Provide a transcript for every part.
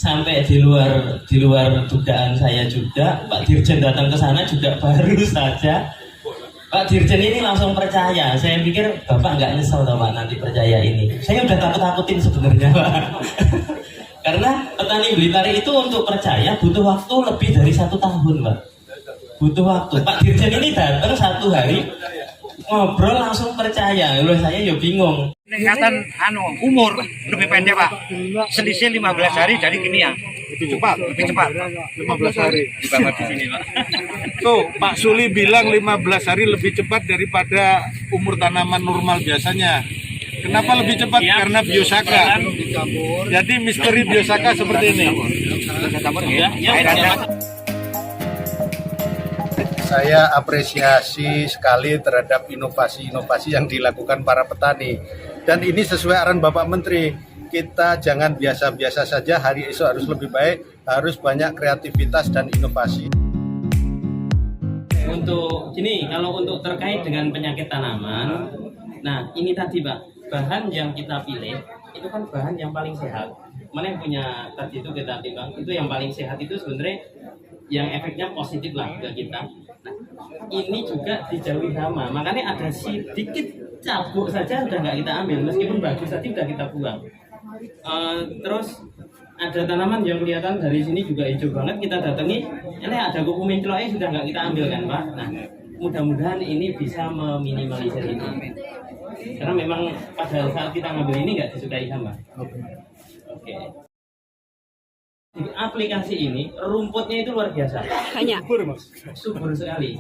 sampai di luar dugaan saya juga. Pak Dirjen datang ke sana juga baru saja. Pak Dirjen ini langsung percaya. Saya pikir Bapak nggak nyesel toh Pak nanti percaya ini. Saya udah takut-takutin sebenarnya Pak. Karena petani Blitar itu untuk percaya butuh waktu lebih dari 1 tahun Pak. Butuh waktu. Pak Dirjen ini datang 1 hari ngobrol langsung percaya. Loh saya ya bingung. Peningkatan umur lebih pendek Pak. Selisih 15 hari dari kimia. Lebih cepat. 15 hari. Di bawah di sini Pak. Tuh, Pak Suli bilang 15 hari lebih cepat daripada umur tanaman normal biasanya. Kenapa lebih cepat? Karena biosaka. Jadi misteri biosaka seperti ini. Saya apresiasi sekali terhadap inovasi-inovasi yang dilakukan para petani. Dan ini sesuai arahan Bapak Menteri. Kita jangan biasa-biasa saja, hari esok harus lebih baik, harus banyak kreativitas dan inovasi. Untuk gini, kalau untuk terkait dengan penyakit tanaman, nah ini tadi Pak, bahan yang kita pilih itu kan bahan yang paling sehat. Mana yang punya tadi itu kita timbang, itu yang paling sehat itu sebenarnya yang efeknya positif lah ke kita. Nah, ini juga dijauhi hama, makanya ada sedikit cabuk saja udah nggak kita ambil, meskipun bagus tadi udah kita buang. Terus ada tanaman yang kelihatan dari sini juga hijau banget, kita datangi, ini ada kuku mencloknya sudah nggak kita ambil kan Pak. Nah, mudah-mudahan ini bisa meminimalisir ini. Karena memang pada saat kita ngambil ini nggak disukai hama. Oke. Di aplikasi ini rumputnya itu luar biasa. Banyak. Subur sekali.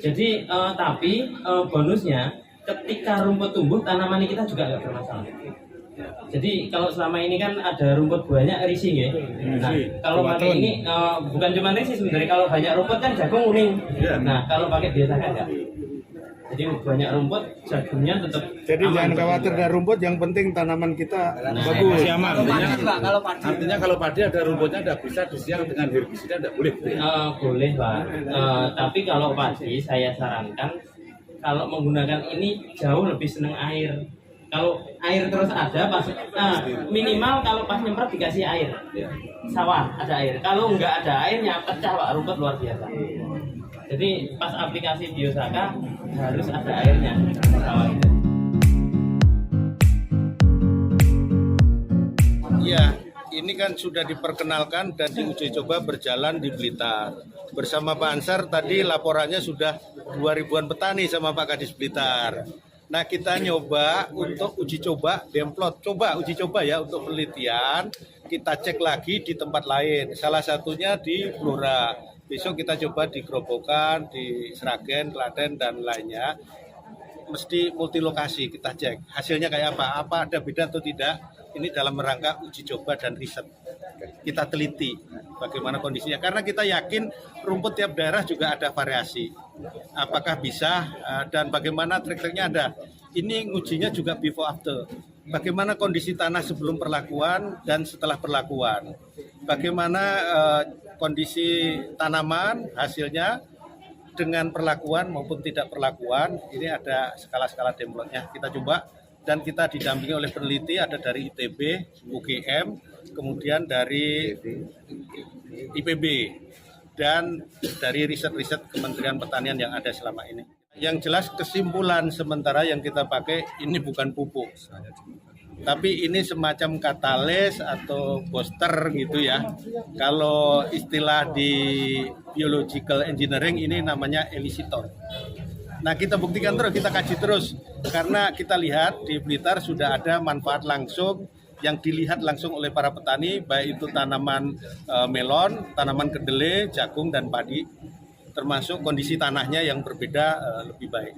Jadi tapi bonusnya ketika rumput tumbuh tanaman kita juga nggak bermasalah. Jadi kalau selama ini kan ada rumput banyak risih ya. Nah kalau pakai ini bukan cuma risih sebenarnya, kalau banyak rumput kan jagung kuning. Nah kalau pakai biasa kan enggak. Jadi banyak rumput jagungnya tetap. Jadi jangan khawatir dari rumput, yang penting tanaman kita bagus. Aman. Artinya kalau padi ada rumputnya tidak bisa disiang dengan herbisida, tidak boleh. Boleh Pak. Tapi kalau padi saya sarankan kalau menggunakan ini jauh lebih senang air. Kalau air terus ada pas minimal kalau pas nyemprot dikasih air. Sawah ada air. Kalau nggak ada airnya pecah Pak, rumput luar biasa. Jadi pas aplikasi biosaka harus ada airnya sawah itu. Iya, ini kan sudah diperkenalkan dan diuji coba berjalan di Blitar. Bersama Pak Ansar tadi laporannya sudah 2.000-an petani sama Pak Kadis Blitar. Nah kita nyoba untuk uji coba demplot, uji coba ya untuk penelitian. Kita cek lagi di tempat lain, salah satunya di Blora. Besok kita coba di Grobogan, di Sragen, Klaten dan lainnya. Mesti multilokasi kita cek hasilnya kayak apa ada beda atau tidak. Ini dalam rangka uji coba dan riset. Kita teliti bagaimana kondisinya karena kita yakin rumput tiap daerah juga ada variasi. Apakah bisa dan bagaimana trik-triknya ada. Ini ngujinya juga before after. Bagaimana kondisi tanah sebelum perlakuan dan setelah perlakuan. Bagaimana kondisi tanaman hasilnya dengan perlakuan maupun tidak perlakuan. Ini ada skala-skala demplotnya. Kita coba dan kita didampingi oleh peneliti, ada dari ITB, UGM, kemudian dari IPB dan dari riset-riset Kementerian Pertanian yang ada selama ini. Yang jelas kesimpulan sementara yang kita pakai ini bukan pupuk, tapi ini semacam katalis atau booster gitu ya. Kalau istilah di biological engineering ini namanya elisitor. Nah kita buktikan terus, kita kaji terus. Karena kita lihat di Blitar sudah ada manfaat langsung yang dilihat langsung oleh para petani, baik itu tanaman melon, tanaman kedelai, jagung, dan padi. Termasuk kondisi tanahnya yang berbeda lebih baik.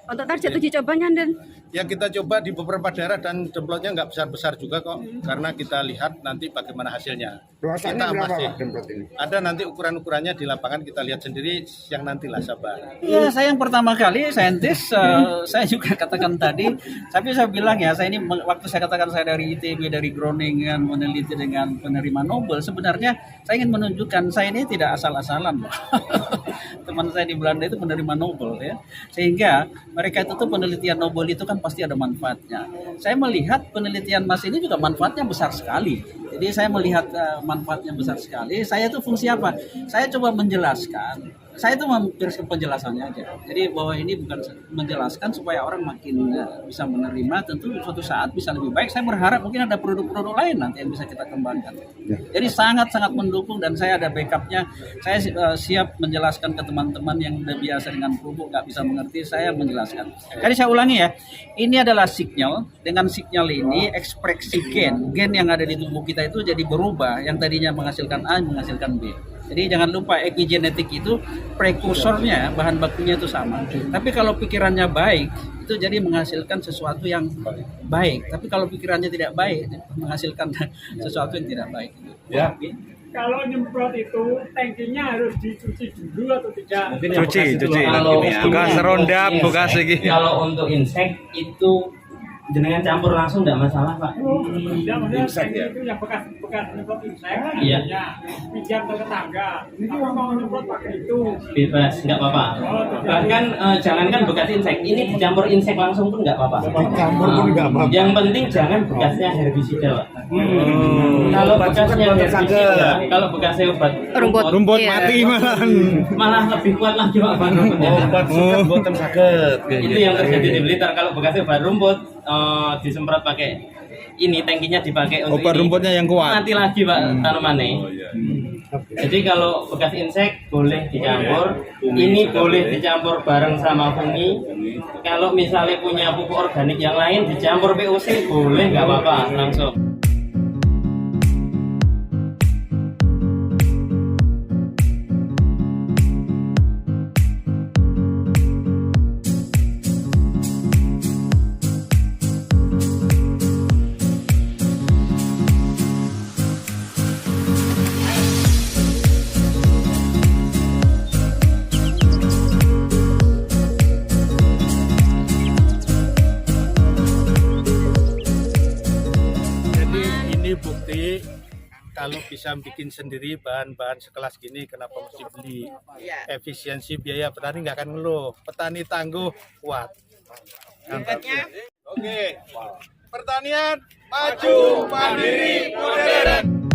Untuk target uji cobanya, Den? Ya kita coba di beberapa daerah dan demplotnya nggak besar-besar juga kok. Karena kita lihat nanti bagaimana hasilnya. Luasannya berapa masih demplot ini? ada nanti ukuran-ukurannya di lapangan kita lihat sendiri yang nantilah sabar. Ya, saya yang pertama kali saintis, saya juga katakan tadi, tapi saya bilang ya, saya ini waktu saya katakan saya dari ITB, dari Groningen, meneliti dengan penerima Nobel, sebenarnya saya ingin menunjukkan saya ini tidak asal-asalan. teman saya di Belanda itu penerima Nobel ya. Sehingga mereka itu tuh penelitian Nobel itu kan pasti ada manfaatnya. Saya melihat penelitian Mas ini juga manfaatnya besar sekali. Jadi saya melihat manfaatnya besar sekali. Saya itu fungsi apa? Saya coba menjelaskan. Saya itu memberikan penjelasannya aja. Jadi bahwa ini bukan menjelaskan supaya orang makin bisa menerima. Tentu suatu saat bisa lebih baik. Saya berharap mungkin ada produk-produk lain nanti yang bisa kita kembangkan. Jadi sangat-sangat mendukung dan saya ada backupnya. Saya siap menjelaskan ke teman-teman yang udah biasa dengan pupuk nggak bisa mengerti. Saya menjelaskan. Jadi saya ulangi ya. Ini adalah sinyal. Dengan sinyal ini ekspresi gen yang ada di tubuh kita itu jadi berubah. Yang tadinya menghasilkan A menghasilkan B. Jadi jangan lupa epigenetik itu prekursornya, bahan bakunya itu sama. Tapi kalau pikirannya baik, itu jadi menghasilkan sesuatu yang baik. Tapi kalau pikirannya tidak baik, menghasilkan sesuatu yang tidak baik. Ya. Kalau nyemprot itu tangkinya harus dicuci dulu atau tidak? Cuci. Kalau Bukan serondap, bukan segi. Kalau untuk insek itu jenengan campur langsung tidak masalah Pak. Tidak, maksudnya tangki itu yang bekas nyemprot insek. Iya. Ya, pinjam ke tetangga. Tapi mau nyemprot pakai itu. Bebas, nggak apa-apa. Bahkan jangankan bekas insek, ini dicampur insek langsung pun nggak apa-apa. Yang penting jangan bekasnya herbisida Pak. Kalau bekasnya herbisida, kalau bekasnya obat Rumput Iya. mati malah lebih kuat lagi Pak obat rumputnya. Buatan sakit. Itu yang terjadi di Blitar. Kalau bekasnya obat rumput disemprot pakai ini, tangkinya dipakai untuk Obat ini, rumputnya yang kuat. mati lagi Pak tanamannya. Jadi kalau bekas insek boleh dicampur, ini boleh dicampur bareng sama fungi. Kalau misalnya punya pupuk organik yang lain dicampur POC boleh, nggak apa-apa langsung. Bukti kalau bisa bikin sendiri bahan-bahan sekelas gini kenapa mesti beli. Efisiensi biaya petani nggak akan ngeluh, petani tangguh kuat. Oke, pertanian maju mandiri modern.